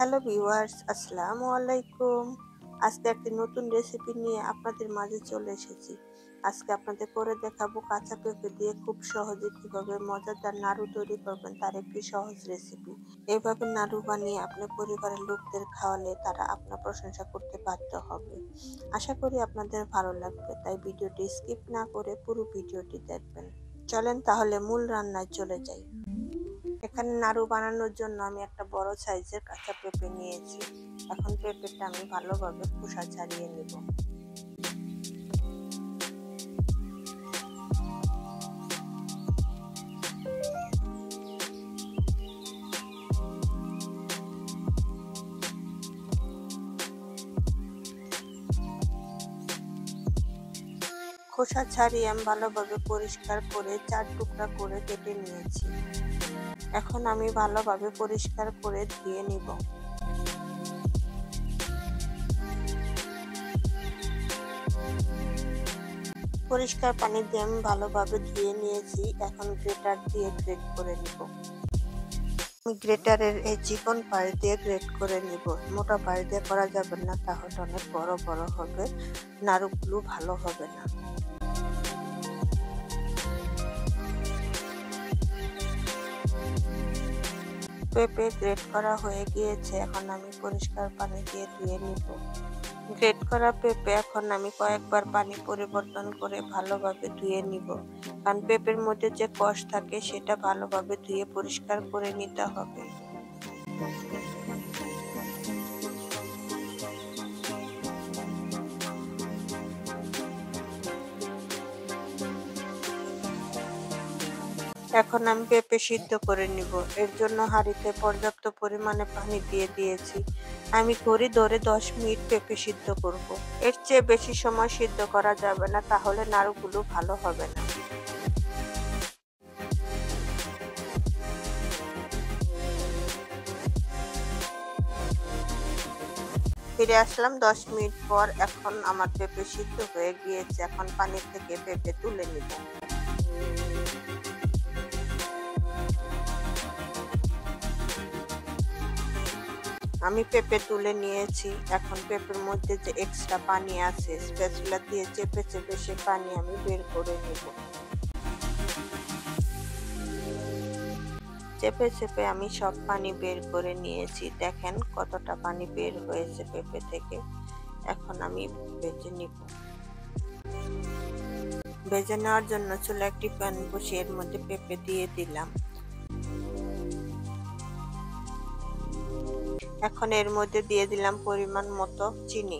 Hello viewers, আসসালামু আলাইকুম। আজকে একটি নতুন রেসিপি নিয়ে আপনাদের মাঝে চলে এসেছি। আজকে আপনাদের করে দেখাবো কাঁচা পেঁপে দিয়ে খুব সহজে কিভাবে মজাদার নাড়ু তৈরি করবেন তার একটি সহজ রেসিপি। এইভাবে নাড়ু বানিয়ে আপনার পরিবারের লোকদের খাওয়ালে তারা আপনার প্রশংসা করতে বাধ্য হবে। আশা করি আপনাদের ভালো লাগবে, তাই ভিডিওটি স্কিপ না করে পুরো ভিডিওটি দেখবেন। চলেন তাহলে মূল রান্নায় চলে যাই। এখানে নাড়ু বানানোর জন্য আমি একটা বড় সাইজের কাঁচা পেঁপে নিয়েছি। এখন পেঁপেটা আমি ভালোভাবে খোসা ছাড়িয়ে নেব। খোসা ছাড়িয়ে আমি ভালোভাবে পরিষ্কার করে 4 টুকরা করে কেটে নিয়েছি। এখন আমি ভালোভাবে পরিষ্কার করে ধুয়ে নিব। পরিষ্কার পানি দিয়ে আমি ভালোভাবে ধুয়ে নিয়েছি। এখন গ্রেটার দিয়ে গ্রেট করে নিব। আমি গ্রেটারের এই চিকন পাশ দিয়ে গ্রেট করে নিব। মোটা পাশ দিয়ে করা যাবে না, তাহলে অনেক বড় বড় হবে, নাড়ুগুলো ভালো হবে না। পেঁপে গ্রেট করা হয়ে গিয়েছে, এখন আমি পরিষ্কার পানি দিয়ে ধুয়ে নিব। গ্রেট করা পেঁপে এখন আমি কয়েকবার পানি পরিবর্তন করে ভালোভাবে ধুয়ে নিব, কারণ পেঁপের মধ্যে যে কষ থাকে সেটা ভালোভাবে ধুয়ে পরিষ্কার করে নিতে হবে। এখন আমি পেঁপে সিদ্ধ করে নিব। এর জন্য হাঁড়িতে পর্যাপ্ত পরিমাণে পানি দিয়ে দিয়েছি। আমি ঘড়ি ধরে 10 মিনিট পেঁপে সিদ্ধ করব। এর চেয়ে বেশি সময় সিদ্ধ করা যাবে না, তাহলে নাড়ুগুলো ভালো হবে না। ফিরে আসলাম 10 মিনিট পর। এখন আমার পেঁপে সিদ্ধ হয়ে গিয়েছে। এখন পানি থেকে পেঁপে তুলে নিব। আমি পেঁপে তুলে নিয়েছি। এখন পেঁপের মধ্যে যে এক্সট্রা পানি আছে, স্প্যাচুলা দিয়ে চেপে চেপে সে পানি আমি বের করে নেব। চেপে চেপে আমি সব পানি বের করে নিয়েছি। দেখেন কতটা পানি বের হয়েছে পেঁপে থেকে। এখন আমি ভেজে নিব। ভেজে নেওয়ার জন্য চুলায় একটি প্যান বসিয়ে এর মধ্যে পেঁপে দিয়ে দিলাম। এখন এর মধ্যে দিয়ে দিলাম পরিমাণ মতো চিনি।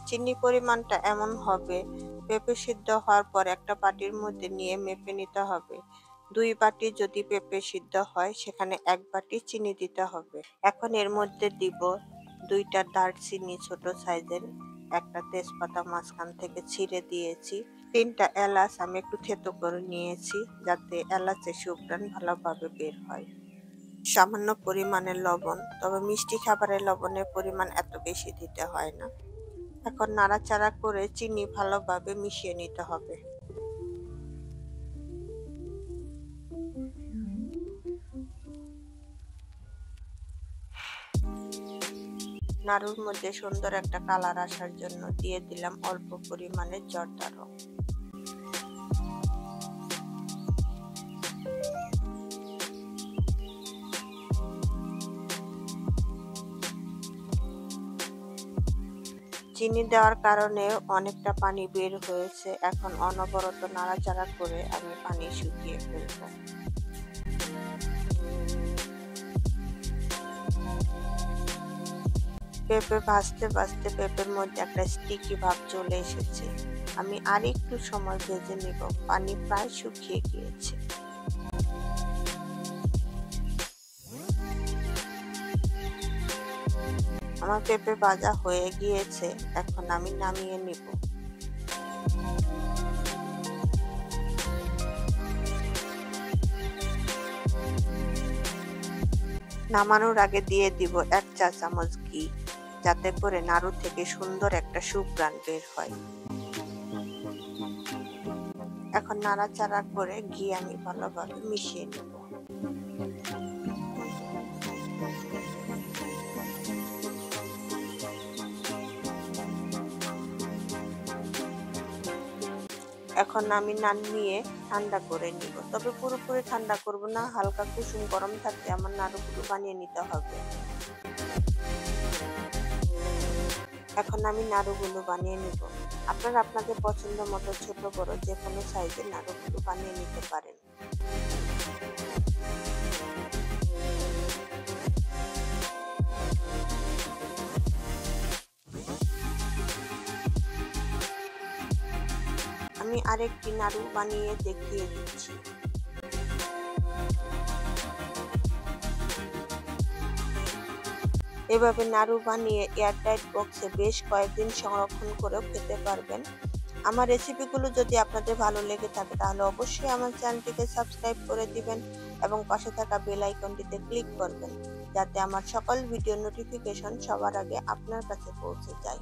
চিনি পরিমাণটা এমন হবে, পেঁপে সিদ্ধ হওয়ার পর একটা বাটির মধ্যে নিয়ে মেপে নিতে হবে। 2 বাটি যদি পেঁপে সিদ্ধ হয়, সেখানে 1 বাটি চিনি দিতে হবে। এখন এর মধ্যে দিব 2টা দারচিনি ছোট সাইজের, একটা তেজপাতা মাঝখান থেকে ছিঁড়ে দিয়েছি, 3টা এলাচ আমি একটু থেতো করে নিয়েছি, যাতে এলাচের সুঘ্রাণ ভালোভাবে বের হয়। সামান্য পরিমাণে লবণ, তবে মিষ্টি খাবারে লবণের পরিমাণ এত বেশি দিতে হয় না। এখন নাড়াচাড়া করে চিনি ভালোভাবে মিশিয়ে নিতে হবে। নাড়ুর মধ্যে সুন্দর একটা কালার আসার জন্য দিয়ে দিলাম অল্প পরিমাণে জর্দা রং। চিনি দেওয়ার কারণে অনেকটা পানি বের হয়েছে। এখন অনবরত নাড়াচাড়া করে আমি পানি শুকিয়ে ফেলবো। পেঁপে ভাজতে ভাজতে পেঁপের মধ্যে একটা স্টিকি ভাব চলে এসেছে। আমি আর একটু সময় ভেজে নিব। পানি প্রায় শুকিয়ে গিয়েছে। আমার পেঁপে ভাজা হয়ে গিয়েছে। এখন আমি নামিয়ে নিব। নামানোর আগে দিয়ে দিব 1 চা চামচ ঘি, যাতে করে নাড়ু থেকে সুন্দর একটা সুঘ্রাণ বের হয়। এখন নাড়াচাড়া করে ঘি আমি ভালোভাবে মিশিয়ে নেব। এখন আমি নান নিয়ে ঠান্ডা করে নিব, তবে পুরোপুরি ঠান্ডা করব না, হালকা কুসুম গরম থাকতে আমার নাড়ুগুলো বানিয়ে নিতে হবে। এখন আমি নাড়ুগুলো বানিয়ে নিব। আপনারা আপনাদের পছন্দ মতো ছোট বড় যে কোনো সাইজের নাড়ুগুলো বানিয়ে নিতে পারেন। আমি আরেকটি নাড়ু বানিয়ে দেখিয়ে দিচ্ছি। এভাবে নাড়ু বানিয়ে এয়ারটাইট বক্সে বেশ কয়েকদিন সংরক্ষণ করেও খেতে পারবেন। আমার রেসিপিগুলো যদি আপনাদের ভালো লেগে থাকে তাহলে অবশ্যই আমার চ্যানেলটিকে সাবস্ক্রাইব করে দিবেন এবং পাশে থাকা বেল আইকনটিতে ক্লিক করবেন, যাতে আমার সকল ভিডিও নোটিফিকেশন সবার আগে আপনার কাছে পৌঁছে যায়।